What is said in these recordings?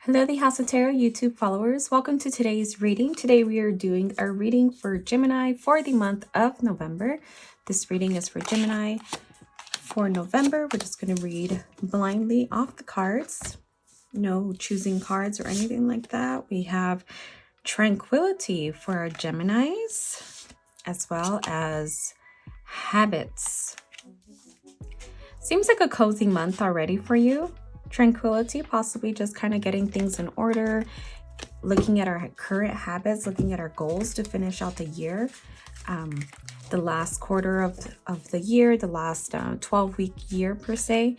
Hello, the House of Tarot YouTube followers. Welcome to today's reading. Today we are doing our reading for Gemini for the month of November. This reading is for Gemini for November. We're just going to read blindly off the cards. No choosing cards or anything like that. We have Tranquility for our Geminis, as well as Habits. Seems like a cozy month already for you. Tranquility, possibly just kind of getting things in order, looking at our current habits, looking at our goals to finish out the year, the last quarter of the year, the last 12-week year per se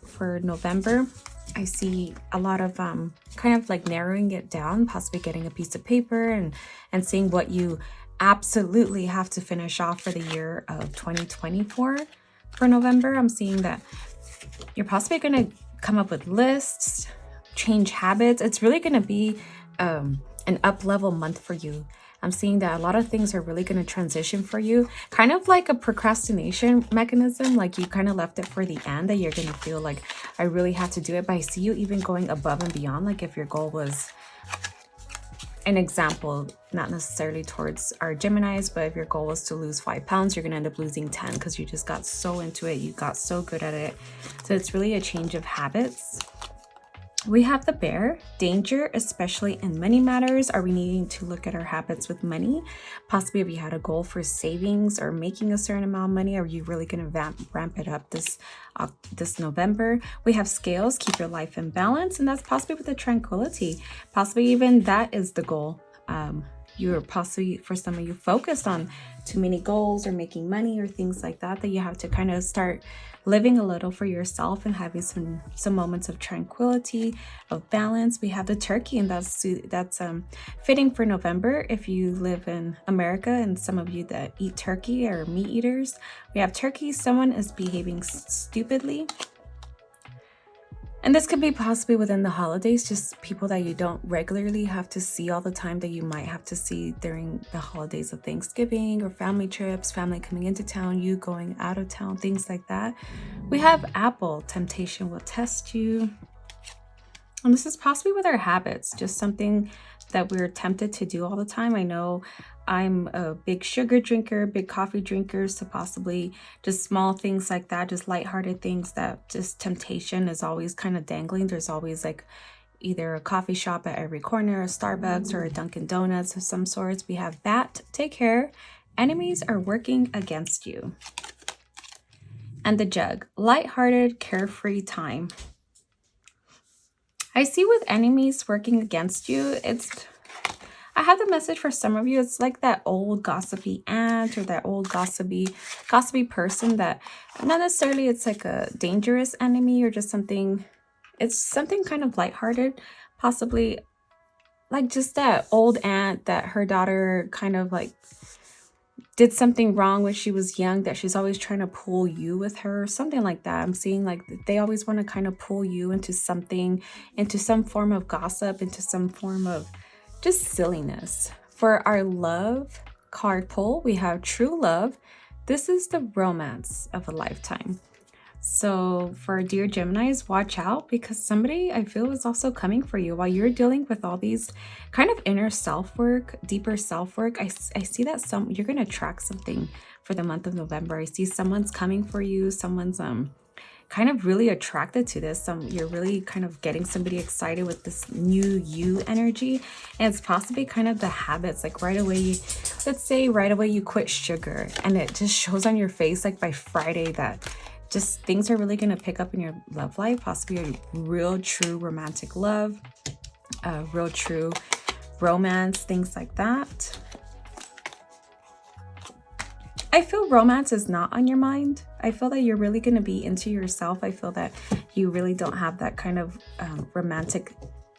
for November. I see a lot of kind of like narrowing it down, possibly getting a piece of paper and seeing what you absolutely have to finish off for the year of 2024 for November. I'm seeing that you're possibly going to come up with lists, change habits. It's really going to be an up-level month for you. I'm seeing that a lot of things are really going to transition for you, kind of like a procrastination mechanism, like you kind of left it for the end, that you're going to feel like I really have to do it. But I see you even going above and beyond, like if your goal was, an example, not necessarily towards our Geminis, but if your goal was to lose 5 pounds, you're going to end up losing 10 because you just got so into it. You got so good at it. So it's really a change of habits. We have the Bear. Danger, especially in money matters. Are we needing to look at our habits with money? Possibly if you had a goal for savings or making a certain amount of money, are you really going to ramp it up this November? We have Scales. Keep your life in balance, and that's possibly with the Tranquility. Possibly even that is the goal. You're possibly, for some of you, focused on too many goals or making money or things like that, that you have to kind of start living a little for yourself and having some moments of tranquility, of balance. We have the Turkey, and that's fitting for November if you live in America, and some of you that eat turkey are meat eaters. We have Turkey. Someone is behaving stupidly. And this could be possibly within the holidays, just people that you don't regularly have to see all the time, that you might have to see during the holidays of Thanksgiving or family trips, family coming into town, you going out of town, things like that. We have Apple. Temptation will test you. And this is possibly with our habits, just something that we're tempted to do all the time. I know I'm a big sugar drinker, big coffee drinker, so possibly just small things like that, just lighthearted things that just temptation is always kind of dangling. There's always like either a coffee shop at every corner, a Starbucks or a Dunkin' Donuts of some sorts. We have Bat. Take care. Enemies are working against you. And the Jug. Lighthearted, carefree time. I see with enemies working against you, I have the message for some of you. It's like that old gossipy aunt or that old gossipy person that not necessarily it's like a dangerous enemy or just something. It's something kind of lighthearted, possibly like just that old aunt that her daughter kind of like did something wrong when she was young, that she's always trying to pull you with her, something like that. I'm seeing like they always want to kind of pull you into something, into some form of gossip, into some form of just silliness. For our love card pull, we have True Love. This is the romance of a lifetime. So for dear Geminis, watch out, because somebody I feel is also coming for you while you're dealing with all these kind of inner self-work, deeper self-work. I see that you're going to attract something for the month of November. I see someone's coming for you. Someone's kind of really attracted to this. You're really kind of getting somebody excited with this new you energy. And it's possibly kind of the habits, like right away, let's say right away you quit sugar, and it just shows on your face like by Friday that just things are really going to pick up in your love life, possibly a real true romantic love, real true romance, things like that. I feel romance is not on your mind. I feel that you're really going to be into yourself. I feel that you really don't have that kind of romantic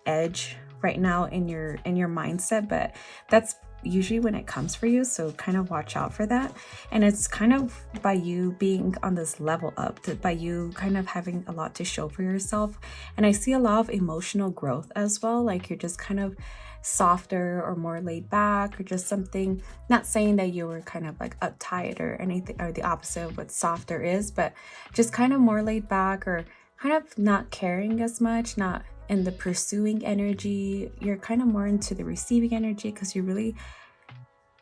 edge right now in your mindset, but that's usually when it comes for you, so kind of watch out for that. And it's kind of by you being on this level up, by you kind of having a lot to show for yourself. And I see a lot of emotional growth as well, like you're just kind of softer or more laid back, or just something, not saying that you were kind of like uptight or anything, or the opposite of what softer is, but just kind of more laid back, or kind of not caring as much, not in the pursuing energy. You're kind of more into the receiving energy because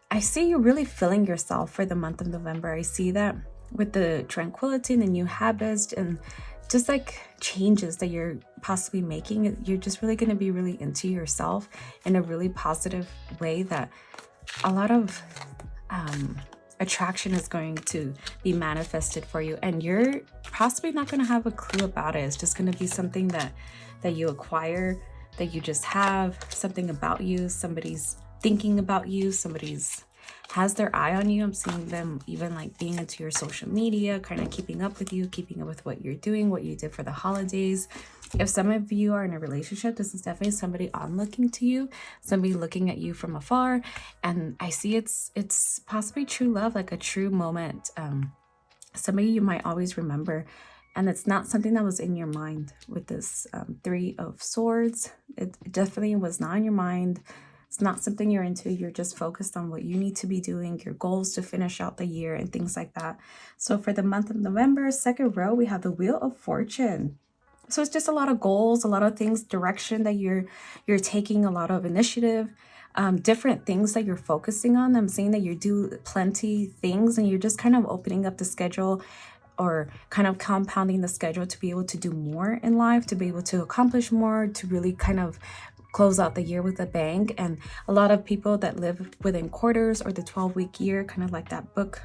I see you really feeling yourself for the month of November. I see that with the tranquility and the new habits and just like changes that you're possibly making. You're just really going to be really into yourself in a really positive way, that a lot of attraction is going to be manifested for you, and you're possibly not going to have a clue about it. It's just going to be something that you acquire, that you just have something about you. Somebody's thinking about you, somebody's has their eye on you. I'm seeing them even like being into your social media, kind of keeping up with you, keeping up with what you're doing, what you did for the holidays. If some of you are in a relationship, this is definitely somebody onlooking to you, somebody looking at you from afar. And I see it's possibly true love, like a true moment. Somebody you might always remember. And it's not something that was in your mind with this Three of Swords. It definitely was not in your mind. It's not something you're into. You're just focused on what you need to be doing, your goals to finish out the year and things like that. So for the month of November, second row, we have the Wheel of Fortune. So it's just a lot of goals, a lot of things, direction that you're taking, a lot of initiative, different things that you're focusing on. I'm seeing that you do plenty things and you're just kind of opening up the schedule, or kind of compounding the schedule to be able to do more in life, to be able to accomplish more, to really kind of close out the year with a bang. And a lot of people that live within quarters or the 12-week year, kind of like that book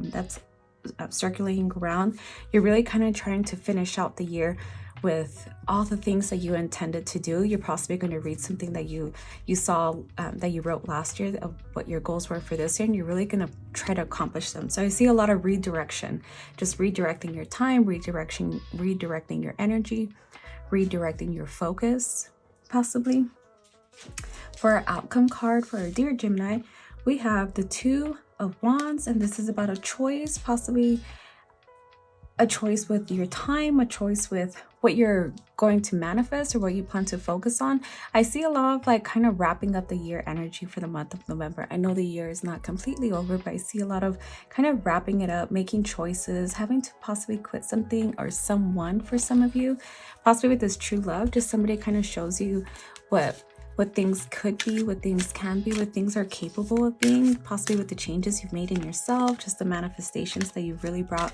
that's circulating around, you're really kind of trying to finish out the year with all the things that you intended to do. You're possibly going to read something that you saw that you wrote last year of what your goals were for this year, and you're really going to try to accomplish them. So I see a lot of redirection, just redirecting your time, redirecting your energy, redirecting your focus, possibly. For our outcome card for our dear Gemini, we have the Two of Wands, and this is about a choice, possibly a choice with your time, a choice with what you're going to manifest or what you plan to focus on. I see a lot of like kind of wrapping up the year energy for the month of November. I know the year is not completely over, but I see a lot of kind of wrapping it up, making choices, having to possibly quit something or someone for some of you, possibly with this true love. Just somebody kind of shows you what things could be, what things can be, what things are capable of being, possibly with the changes you've made in yourself, just the manifestations that you've really brought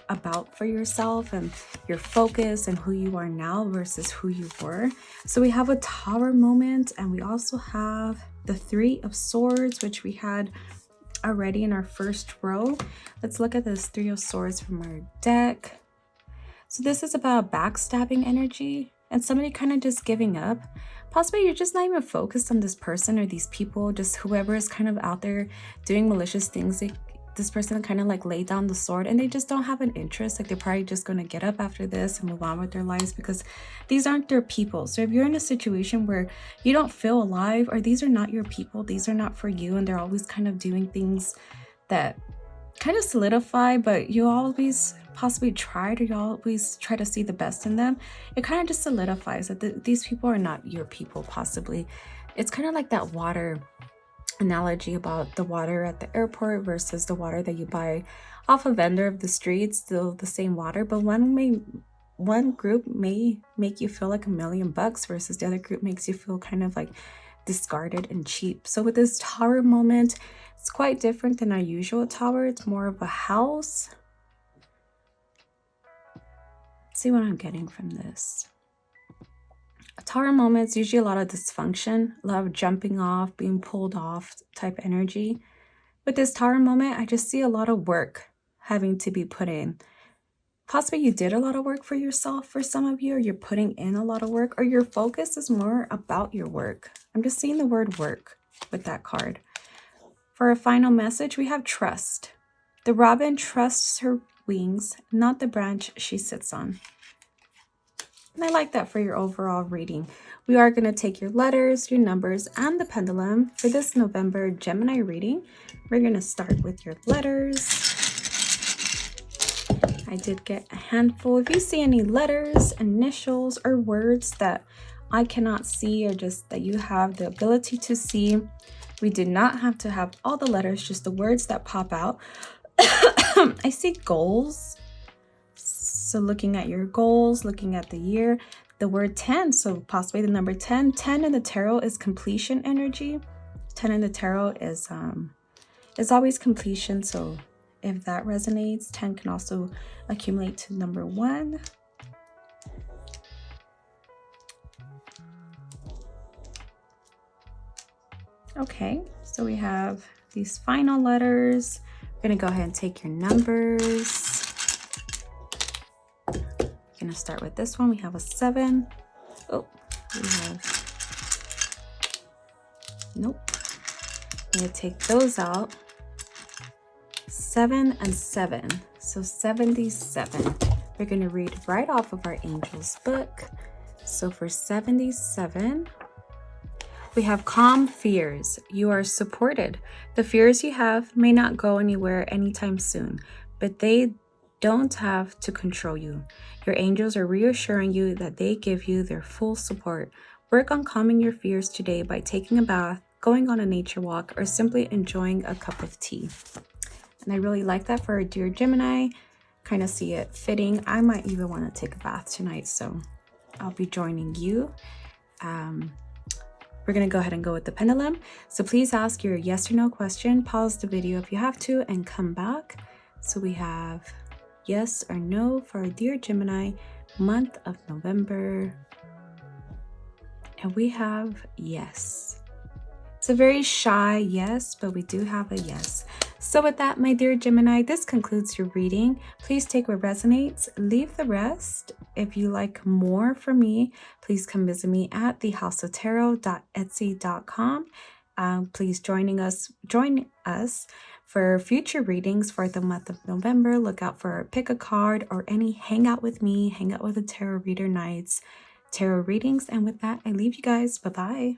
about for yourself and your focus and who you are now versus who you were. So we have a Tower moment, and we also have the Three of Swords, which we had already in our first row. Let's look at this Three of Swords from our deck. So this is about backstabbing energy and somebody kind of just giving up. Possibly you're just not even focused on this person or these people, just whoever is kind of out there doing malicious things. This person kind of like laid down the sword and they just don't have an interest. Like they're probably just going to get up after this and move on with their lives because these aren't their people. So if you're in a situation where you don't feel alive, or these are not your people, these are not for you, and they're always kind of doing things that kind of solidify, but you always possibly tried, or you always try to see the best in them, it kind of just solidifies that these people are not your people. Possibly it's kind of like that water analogy about the water at the airport versus the water that you buy off a vendor of the street. Still the same water, but one group may make you feel like $1,000,000 versus the other group makes you feel kind of like discarded and cheap. So with this Tower moment, it's quite different than our usual tower. It's more of a house. Let's see what I'm getting from this. A Tower moment is usually a lot of dysfunction, a lot of jumping off, being pulled off type energy. With this Tower moment, I just see a lot of work having to be put in. Possibly you did a lot of work for yourself for some of you, or you're putting in a lot of work, or your focus is more about your work. I'm just seeing the word work with that card. For a final message, we have trust. The robin trusts her wings, not the branch she sits on. And I like that for your overall reading. We are going to take your letters, your numbers, and the pendulum for this November Gemini reading. We're going to start with your letters. I did get a handful. If you see any letters, initials, or words that I cannot see, or just that you have the ability to see, we did not have to have all the letters, just the words that pop out. I see goals. So looking at your goals, looking at the year, the word 10, so possibly the number 10. 10 in the tarot is completion energy. 10 in the tarot is always completion, so if that resonates, 10 can also accumulate to number 1. Okay, so we have these final letters. We're going to go ahead and take your numbers. We're going to start with this one. We have a 7. Oh, we have... Nope. I'm going to take those out. 7 and 7. So 77. We're going to read right off of our Angel's book. So for 77... we have calm fears. You are supported. The fears you have may not go anywhere anytime soon, but they don't have to control you. Your angels are reassuring you that they give you their full support. Work on calming your fears today by taking a bath, going on a nature walk, or simply enjoying a cup of tea. And I really like that for our dear Gemini. Kind of see it fitting. I might even want to take a bath tonight, so I'll be joining you. We're going to go ahead and go with the pendulum. So please ask your yes or no question. Pause the video if you have to and come back. So we have yes or no for our dear Gemini, month of November. And we have yes. It's a very shy yes, but we do have a yes. So with that, my dear Gemini, this concludes your reading. Please take what resonates, leave the rest. If you like more from me, please come visit me at thehouseoftarot.etsy.com. Please join us for future readings for the month of November. Look out for our pick a card or any hang out with me, hang out with the tarot reader nights, tarot readings. And with that, I leave you guys. Bye-bye.